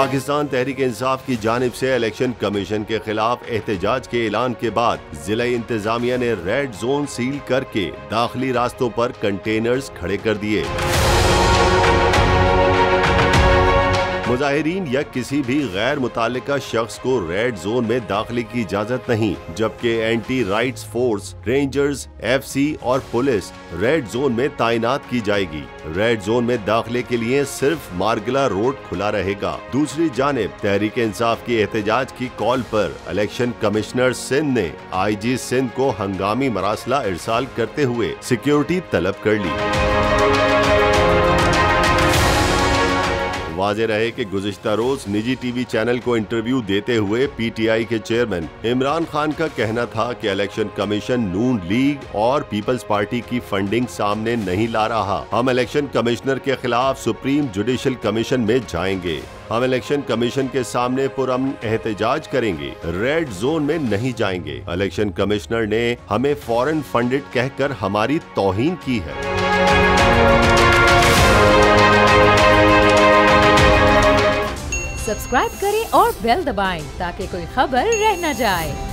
पाकिस्तान तहरीक इंसाफ की जानिब से इलेक्शन कमीशन के खिलाफ एहतजाज के ऐलान के बाद जिला इंतजामिया ने रेड जोन सील करके दाखिली रास्तों पर कंटेनर्स खड़े कर दिए। मुजाहिरीन या किसी भी गैर मुतालिका शख्स को रेड जोन में दाखिले की इजाजत नहीं, जबकि anti rights force, rangers, FC और पुलिस रेड जोन में तैनात की जाएगी। रेड जोन में दाखिले के लिए सिर्फ मार्गला रोड खुला रहेगा। दूसरी जानिब तहरीक इंसाफ की एहतजाज की कॉल पर इलेक्शन कमिश्नर सिंध ने IG सिंध को हंगामी मरासला इरसाल करते हुए सिक्योरिटी तलब कर ली। वाज़ेह रहे कि गुज़िश्ता रोज निजी TV चैनल को इंटरव्यू देते हुए PTI के चेयरमैन इमरान खान का कहना था कि इलेक्शन कमीशन नून लीग और पीपल्स पार्टी की फंडिंग सामने नहीं ला रहा। हम इलेक्शन कमिश्नर के खिलाफ सुप्रीम जुडिशल कमीशन में जाएंगे। हम इलेक्शन कमीशन के सामने पुरअमन एहतजाज करेंगे, रेड जोन में नहीं जाएंगे। इलेक्शन कमिश्नर ने हमें फॉरेन फंडेड कहकर हमारी तौहीन की है। सब्सक्राइब करें और बेल दबाएं ताकि कोई खबर रह न जाए।